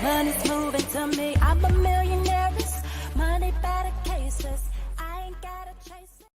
Money's moving to me. I'm a millionaire. Money better cases. I ain't gotta chase it.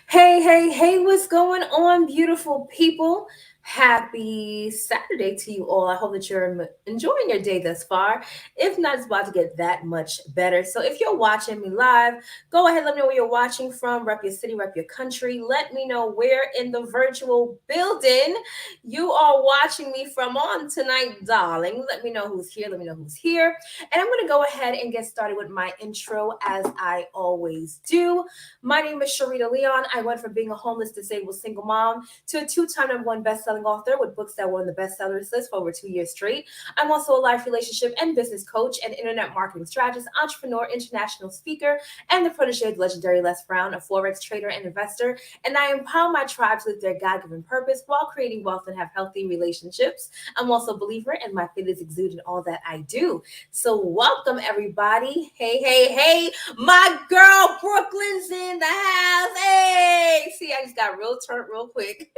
Hey, what's going on, beautiful people? Happy Saturday to you all. I hope that you're enjoying your day thus far. If not, it's about to get that much better. So if you're watching me live, go ahead, let me know where you're watching from. Rep your city, rep your country. Let me know where in the virtual building you are watching me from on tonight, darling. Let me know who's here. Let me know who's here. And I'm going to go ahead and get started with my intro as I always do. My name is Sharita Leon. I went from being a homeless, disabled single mom to a two-time #1 best-selling author with books that were on the bestsellers list for over 2 years straight. I'm also a life relationship and business coach and internet marketing strategist, entrepreneur, international speaker, and the protege of the legendary Les Brown, a forex trader and investor. And I empower my tribe to live their God-given purpose while creating wealth and have healthy relationships. I'm also a believer, and my faith is exuded in all that I do. So welcome, everybody. Hey, my girl Brooklyn's in the house. Hey, see, I just got real turned real quick.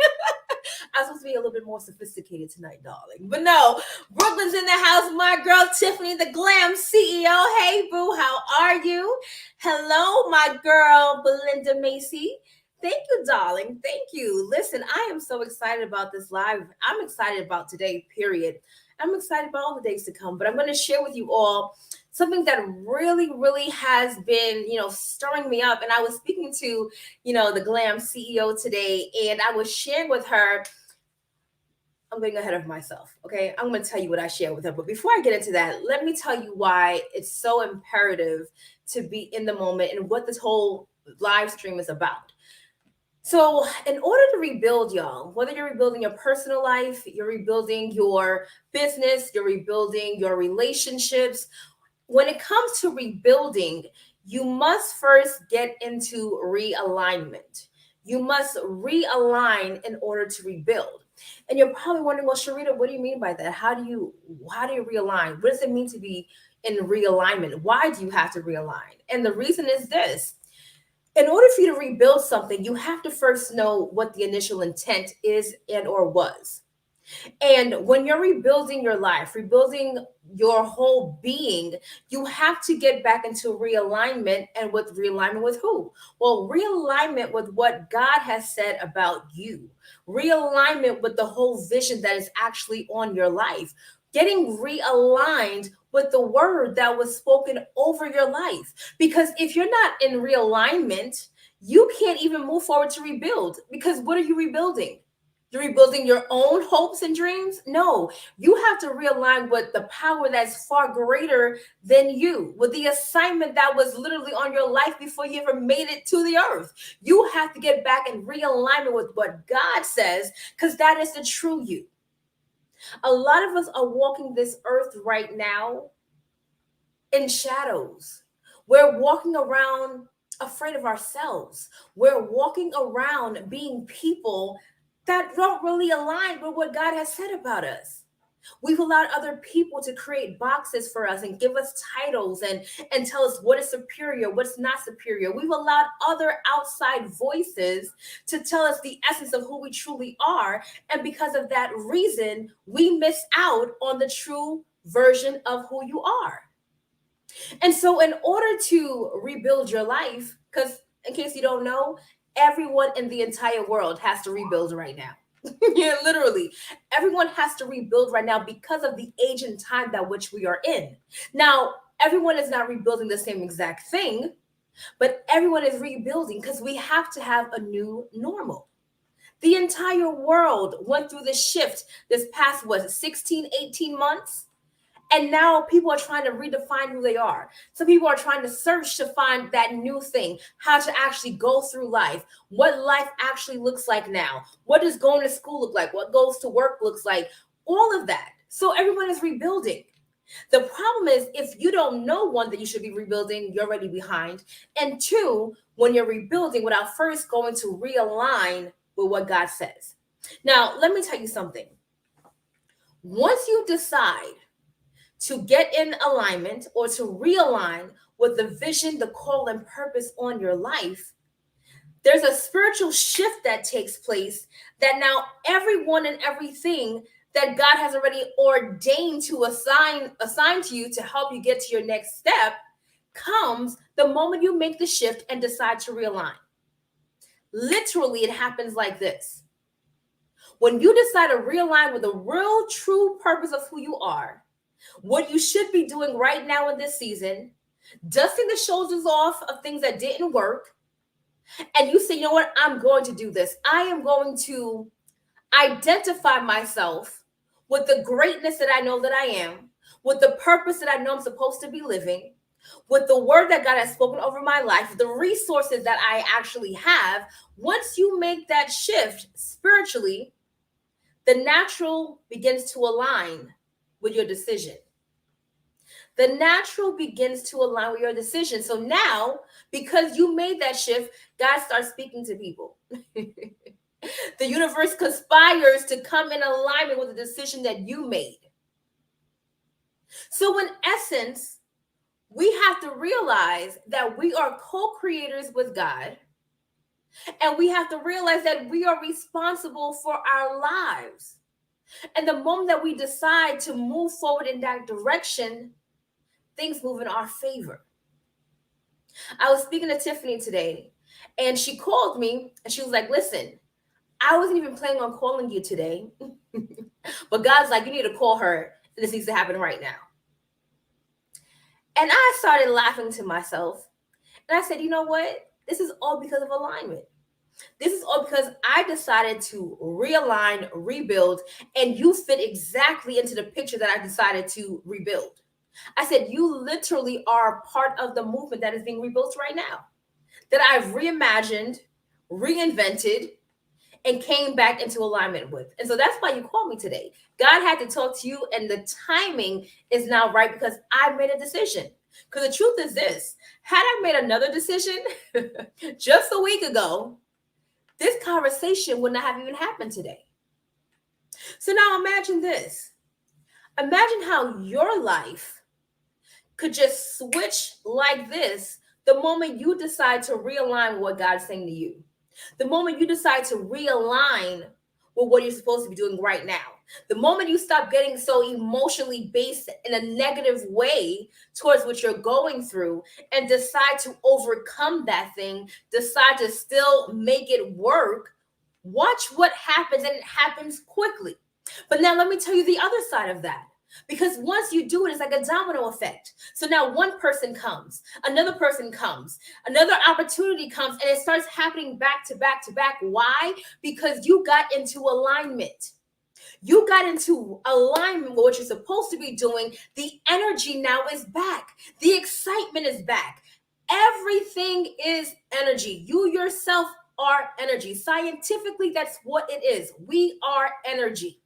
I was supposed to be a little bit more sophisticated tonight, darling. But no, Brooklyn's in the house. My girl Tiffany, the Glam CEO. Hey, boo, how are you? Hello, my girl Belinda Macy. Thank you, darling. Thank you. Listen, I am so excited about this live. I'm excited about today, period. I'm excited about all the days to come, but I'm going to share with you all something that really has been, stirring me up. And I was speaking to, the Glam CEO today, and I was sharing with her. I'm going ahead of myself. Okay. I'm going to tell you what I shared with her. But before I get into that, let me tell you why it's so imperative to be in the moment and what this whole live stream is about. So, in order to rebuild, y'all, whether you're rebuilding your personal life, you're rebuilding your business, you're rebuilding your relationships, when it comes to rebuilding, you must first get into realignment. You must realign in order to rebuild. And you're probably wondering, well, Sharita, what do you mean by that? How do you realign? What does it mean to be in realignment? Why do you have to realign? And the reason is this. In order for you to rebuild something, you have to first know what the initial intent is and or was. And when you're rebuilding your life, rebuilding your whole being, you have to get back into realignment. And with realignment with who? Well, realignment with what God has said about you, realignment with the whole vision that is actually on your life, getting realigned with the word that was spoken over your life. Because if you're not in realignment, you can't even move forward to rebuild. Because what are you rebuilding? You're rebuilding your own hopes and dreams? No, you have to realign with the power that's far greater than you, with the assignment that was literally on your life before you ever made it to the earth. You have to get back in realignment with what God says, because that is the true you. A lot of us are walking this earth right now in shadows. We're walking around afraid of ourselves. We're walking around being people that don't really align with what God has said about us. We've allowed other people to create boxes for us and give us titles and tell us what is superior, what's not superior. We've allowed other outside voices to tell us the essence of who we truly are. And because of that reason, we miss out on the true version of who you are. And so, in order to rebuild your life, because in case you don't know, everyone in the entire world has to rebuild right now. Yeah, literally, everyone has to rebuild right now because of the age and time that which we are in. Now, everyone is not rebuilding the same exact thing, but everyone is rebuilding because we have to have a new normal. The entire world went through this shift this past, what, 16, 18 months? And now people are trying to redefine who they are. Some people are trying to search to find that new thing, how to actually go through life, what life actually looks like now. What does going to school look like? What goes to work looks like? All of that. So everyone is rebuilding. The problem is if you don't know, one, that you should be rebuilding, you're already behind. And two, when you're rebuilding without first going to realign with what God says. Now, let me tell you something. Once you decide to get in alignment or to realign with the vision, the call, and purpose on your life, there's a spiritual shift that takes place that now everyone and everything that God has already ordained to assign to you to help you get to your next step comes the moment you make the shift and decide to realign. Literally, it happens like this. When you decide to realign with the real true purpose of who you are, what you should be doing right now in this season, dusting the shoulders off of things that didn't work, and you say, you know what, I'm going to do this. I am going to identify myself with the greatness that I know that I am, with the purpose that I know I'm supposed to be living, with the word that God has spoken over my life, the resources that I actually have. Once you make that shift spiritually, the natural begins to align with your decision. The natural begins to align with your decision. So now, because you made that shift, God starts speaking to people. The universe conspires to come in alignment with the decision that you made. So, in essence, we have to realize that we are co-creators with God, and we have to realize that we are responsible for our lives. And the moment that we decide to move forward in that direction, things move in our favor. I was speaking to Tiffany today, and she called me and she was like, listen, I wasn't even planning on calling you today, but God's like, you need to call her. This needs to happen right now. And I started laughing to myself. And I said, you know what? This is all because of alignment. This is all because I decided to realign, rebuild, and you fit exactly into the picture that I decided to rebuild. I said, you literally are part of the movement that is being rebuilt right now, that I've reimagined, reinvented, and came back into alignment with. And so that's why you called me today. God had to talk to you, and the timing is now right because I made a decision. Because the truth is this, had I made another decision just a week ago, this conversation would not have even happened today. So now imagine this. Imagine how your life could just switch like this the moment you decide to realign with what God's saying to you. The moment you decide to realign with what you're supposed to be doing right now. The moment you stop getting so emotionally based in a negative way towards what you're going through and decide to overcome that thing, decide to still make it work, watch what happens, and it happens quickly. But now let me tell you the other side of that. Because once you do it, it's like a domino effect. So now one person comes, another person comes, another opportunity comes, and it starts happening back to back to back. Why? Because you got into alignment. You got into alignment with what you're supposed to be doing. The energy now is back. The excitement is back. Everything is energy. You yourself are energy. Scientifically, that's what it is. We are energy.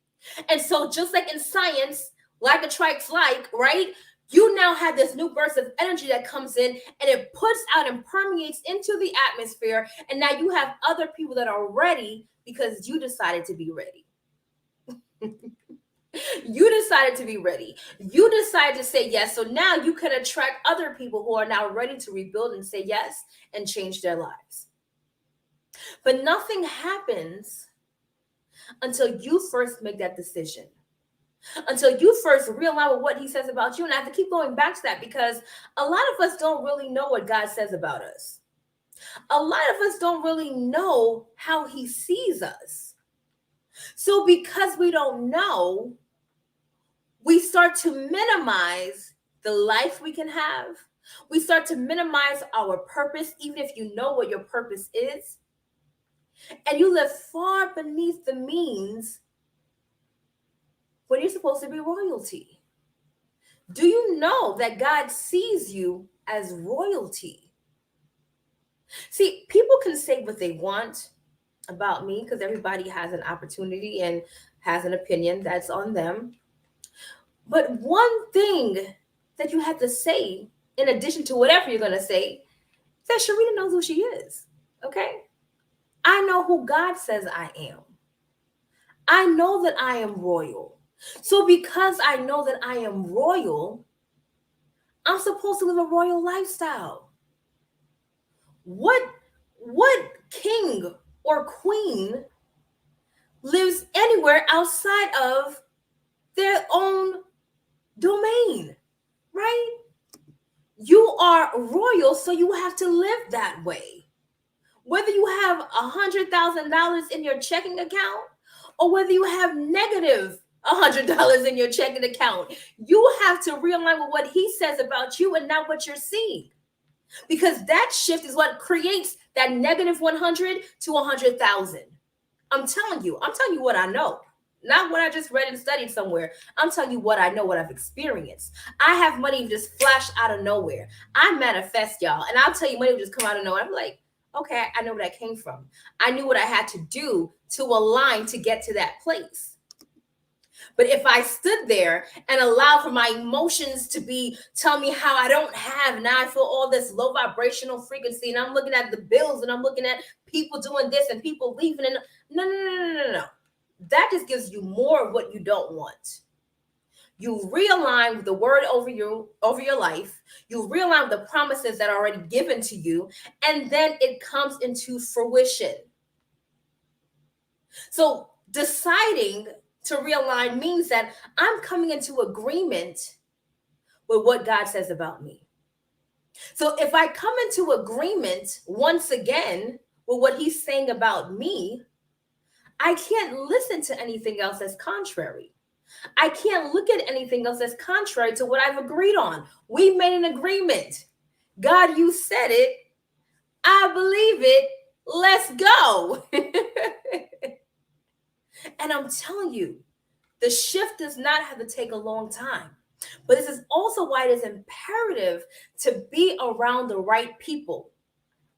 And so just like in science, like attracts like, right? You now have this new burst of energy that comes in and it puts out and permeates into the atmosphere. And now you have other people that are ready because you decided to be ready. You decided to be ready. You decided to say yes. So now you can attract other people who are now ready to rebuild and say yes and change their lives. But nothing happens until you first make that decision. Until you first realize what he says about you. And I have to keep going back to that because a lot of us don't really know what God says about us. A lot of us don't really know how he sees us. So because we don't know, we start to minimize the life we can have. We start to minimize our purpose, even if you know what your purpose is. And you live far beneath the means when you're supposed to be royalty. Do you know that God sees you as royalty? See, people can say what they want about me because everybody has an opportunity and has an opinion. That's on them. But one thing that you have to say, in addition to whatever you're going to say, is that Sharita knows who she is. Okay? I know who God says I am. I know that I am royal. So because I know that I am royal, I'm supposed to live a royal lifestyle. What king or queen lives anywhere outside of their own domain, right? You are royal, so you have to live that way. Whether you have $100,000 in your checking account or whether you have negative $100 in your checking account, you have to realign with what he says about you and not what you're seeing. Because that shift is what creates that negative 100 to 100,000. I'm telling you what I know. Not what I just read and studied somewhere. I'm telling you what I know, what I've experienced. I have money just flash out of nowhere. I manifest, y'all. And I'll tell you, money will just come out of nowhere. I'm like, okay, I know where that came from. I knew what I had to do to align to get to that place. But if I stood there and allowed for my emotions to be tell me how I don't have, now I feel all this low vibrational frequency, and I'm looking at the bills and I'm looking at people doing this and people leaving, and no. That just gives you more of what you don't want. You realign with the word over your life. You realign with the promises that are already given to you, and then it comes into fruition. So deciding to realign means that I'm coming into agreement with what God says about me. So if I come into agreement once again with what he's saying about me, I can't listen to anything else that's contrary. I can't look at anything else that's contrary to what I've agreed on. We made an agreement. God, you said it. I believe it. Let's go. And I'm telling you, the shift does not have to take a long time. But this is also why it is imperative to be around the right people.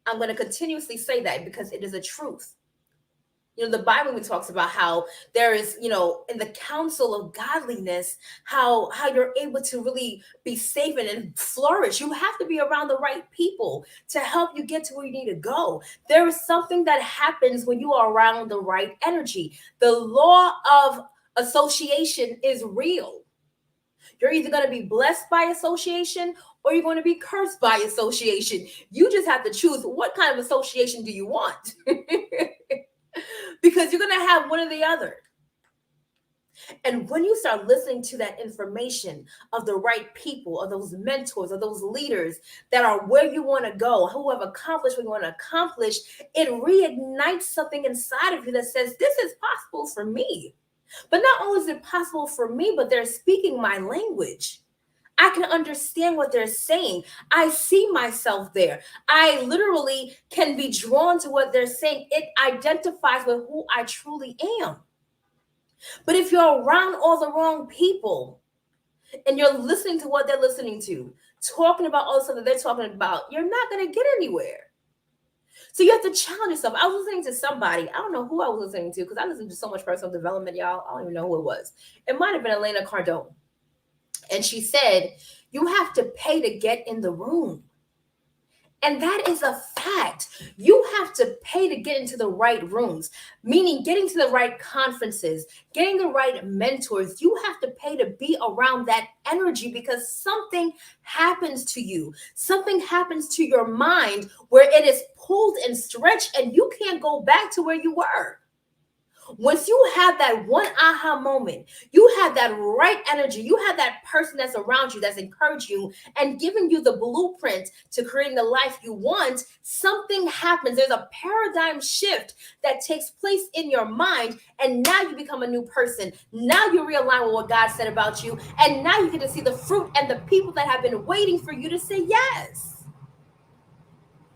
I'm going to continuously say that because it is a truth. The Bible even talks about how there is, in the counsel of godliness, how you're able to really be safe and flourish. You have to be around the right people to help you get to where you need to go. There is something that happens when you are around the right energy. The law of association is real. You're either going to be blessed by association or you're going to be cursed by association. You just have to choose what kind of association do you want. Because you're going to have one or the other. And when you start listening to that information of the right people, of those mentors, of those leaders that are where you want to go, who have accomplished what you want to accomplish, it reignites something inside of you that says, this is possible for me. But not only is it possible for me, but they're speaking my language. I can understand what they're saying. I see myself there. I literally can be drawn to what they're saying. It identifies with who I truly am. But if you're around all the wrong people and you're listening to what they're listening to, talking about all the stuff that they're talking about, you're not going to get anywhere. So you have to challenge yourself. I was listening to somebody. I don't know who I was listening to because I listen to so much personal development, y'all. I don't even know who it was. It might have been Elena Cardone. And she said, you have to pay to get in the room. And that is a fact. You have to pay to get into the right rooms, meaning getting to the right conferences, getting the right mentors. You have to pay to be around that energy because something happens to you. Something happens to your mind where it is pulled and stretched and you can't go back to where you were. Once you have that one aha moment, you have that right energy, you have that person that's around you that's encouraged you and giving you the blueprint to creating the life you want, something happens. There's a paradigm shift that takes place in your mind, and now you become a new person. Now you realign with what God said about you, and now you get to see the fruit and the people that have been waiting for you to say yes.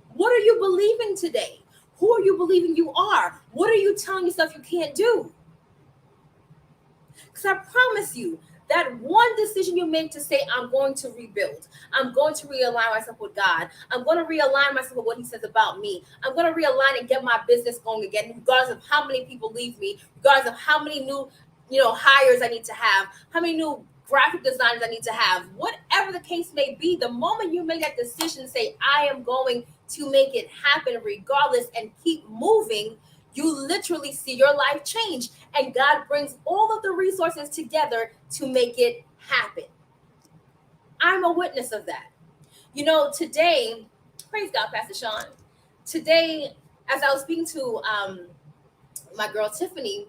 What are you believing today? Who are you believing you are? What are you telling yourself you can't do? Because I promise you, that one decision you make to say, I'm going to rebuild. I'm going to realign myself with God. I'm going to realign myself with what he says about me. I'm going to realign and get my business going again, regardless of how many people leave me, regardless of how many new, hires I need to have, how many new graphic designers I need to have, whatever the case may be. The moment you make that decision, say, I am going to make it happen regardless and keep moving, you literally see your life change, and God brings all of the resources together to make it happen. I'm a witness of that. Today, praise God, Pastor Sean. Today, as I was speaking to my girl Tiffany,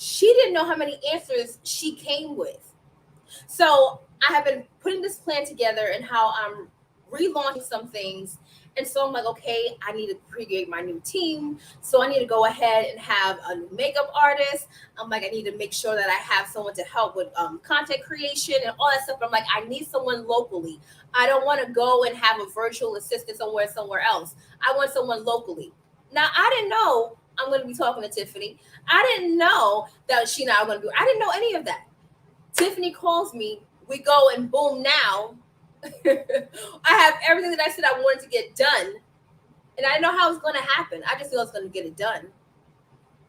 She didn't know how many answers she came with. So I have been putting this plan together and how I'm relaunching some things. And so I'm like, okay, I need to create my new team. So I need to go ahead and have a new makeup artist. I'm like, I need to make sure that I have someone to help with content creation and all that stuff. But I'm like, I need someone locally. I don't want to go and have a virtual assistant somewhere else. I want someone locally. Now, I didn't know I'm going to be talking to Tiffany. I didn't know that she and I were going to be, I didn't know any of that. Tiffany calls me. We go and boom, now I have everything that I said I wanted to get done. And I didn't know how it was going to happen. I just knew I was going to get it done.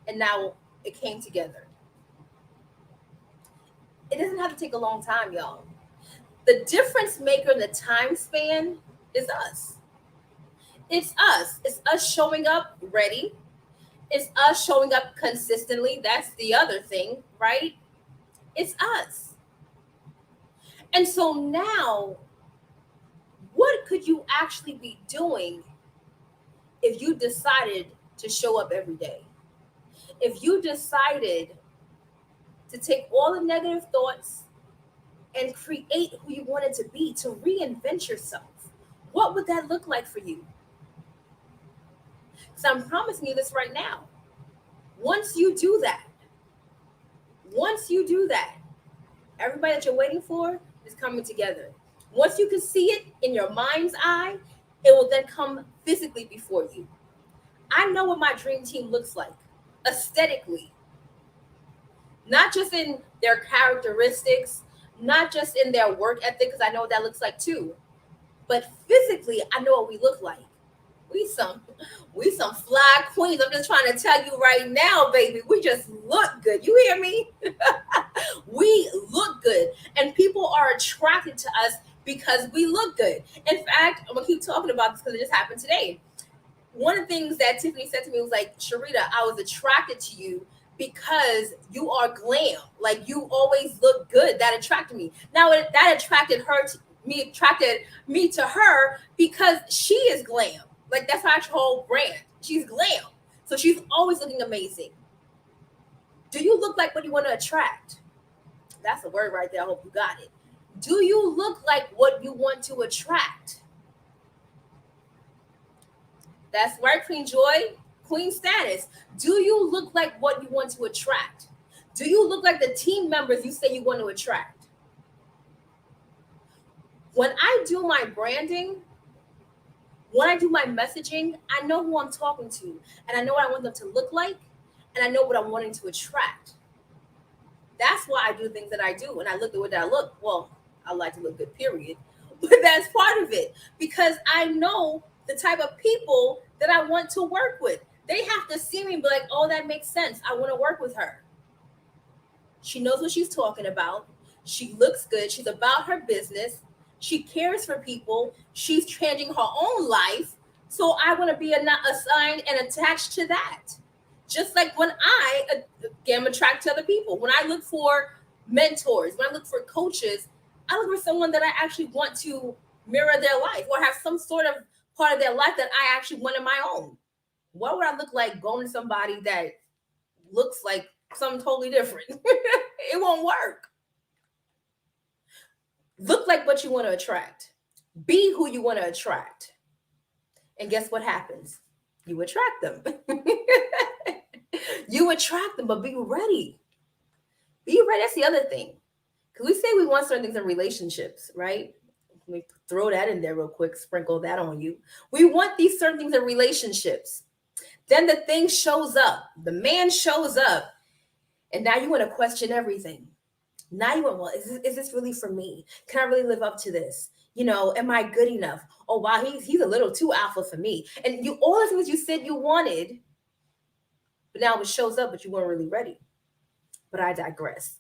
And now it came together. It doesn't have to take a long time, y'all. The difference maker in the time span is us. It's us. It's us showing up ready. It's us showing up consistently. That's the other thing, right? It's us. And so now, what could you actually be doing if you decided to show up every day? If you decided to take all the negative thoughts and create who you wanted to be, to reinvent yourself, what would that look like for you? Because I'm promising you this right now. Once you do that, everybody that you're waiting for is coming together. Once you can see it in your mind's eye, it will then come physically before you. I know what my dream team looks like aesthetically, not just in their characteristics, not just in their work ethic, because I know what that looks like too, but physically, I know what we look like. We some fly queens. I'm just trying to tell you right now, baby. We just look good. You hear me? We look good, and people are attracted to us because we look good. In fact, I'm gonna keep talking about this because it just happened today. One of the things that Tiffany said to me was like, Sharita, I was attracted to you because you are glam. Like, you always look good. That attracted me. Now that attracted me to her because she is glam. Like, that's her whole brand. She's glam. So she's always looking amazing. Do you look like what you want to attract? That's a word right there. I hope you got it. Do you look like what you want to attract? That's right, Queen Joy, Queen Status. Do you look like what you want to attract? Do you look like the team members you say you want to attract? When I do my branding, when I do my messaging, I know who I'm talking to, and I know what I want them to look like, and I know what I'm wanting to attract. That's why I do things that I do, and I look the way that I look. Well, I like to look good, period. But that's part of it, because I know the type of people that I want to work with. They have to see me and be like, oh, that makes sense. I want to work with her. She knows what she's talking about. She looks good. She's about her business. She cares for people. She's changing her own life. So I want to be assigned and attached to that. Just like when I am attracted to other people. When I look for mentors, when I look for coaches, I look for someone that I actually want to mirror their life or have some sort of part of their life that I actually want in my own. What would I look like going to somebody that looks like something totally different? It won't work. Look like what you want to attract. Be who you want to attract. And guess what happens? You attract them. You attract them, but be ready. Be ready. That's the other thing. Because we say we want certain things in relationships, right? Let me throw that in there real quick, sprinkle that on you. We want these certain things in relationships. Then the thing shows up. The man shows up. And now you want to question everything. Now you want, well, is this really for me? Can I really live up to this? You know, am I good enough? Oh, wow, he's a little too alpha for me. And you, all the things you said you wanted, but now it shows up, but you weren't really ready. But I digress.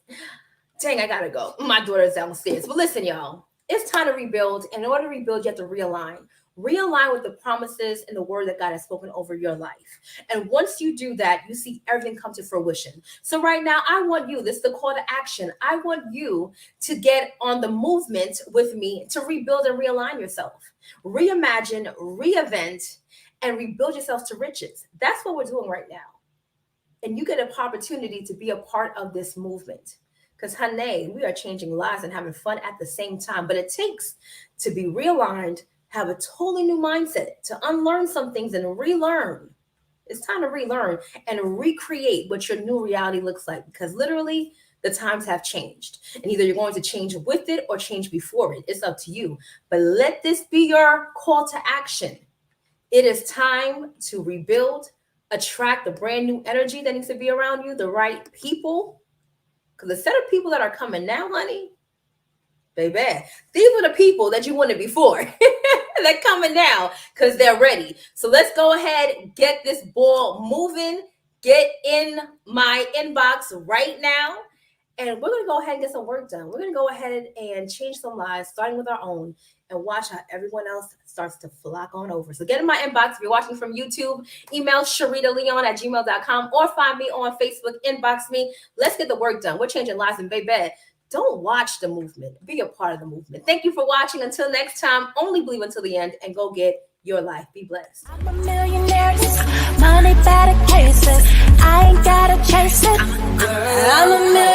Dang, I gotta go. My daughter's downstairs. But listen, y'all, it's time to rebuild. And in order to rebuild, you have to realign. Realign with the promises and the word that God has spoken over your life. And once you do that, you see everything come to fruition. So right now, I want you, this is the call to action. I want you to get on the movement with me to rebuild and realign yourself. Reimagine, reinvent, and rebuild yourself to riches. That's what we're doing right now. and you get an opportunity to be a part of this movement. Because, honey, we are changing lives and having fun at the same time. But it takes to be realigned, have a totally new mindset, to unlearn some things and relearn. It's time to relearn and recreate what your new reality looks like. Because literally, the times have changed. And either you're going to change with it or change before it. It's up to you. But let this be your call to action. It is time to rebuild, attract the brand new energy that needs to be around you, the right people. Because the set of people that are coming now, honey, baby, these are the people that you wanted before. They're coming now because they're ready. So let's go ahead, get this ball moving, get in my inbox right now. And we're going to go ahead and get some work done. We're going to go ahead and change some lives, starting with our own, and watch how everyone else starts to flock on over. So get in my inbox. If you're watching from YouTube, email SharitaLeon@gmail.com or find me on Facebook, inbox me. Let's get the work done. We're changing lives, and baby, don't watch the movement. Be a part of the movement. Thank you for watching. Until next time, only believe until the end and go get your life. Be blessed. I'm a millionaire, money better cases. I ain't gotta chase it. I'm a millionaire.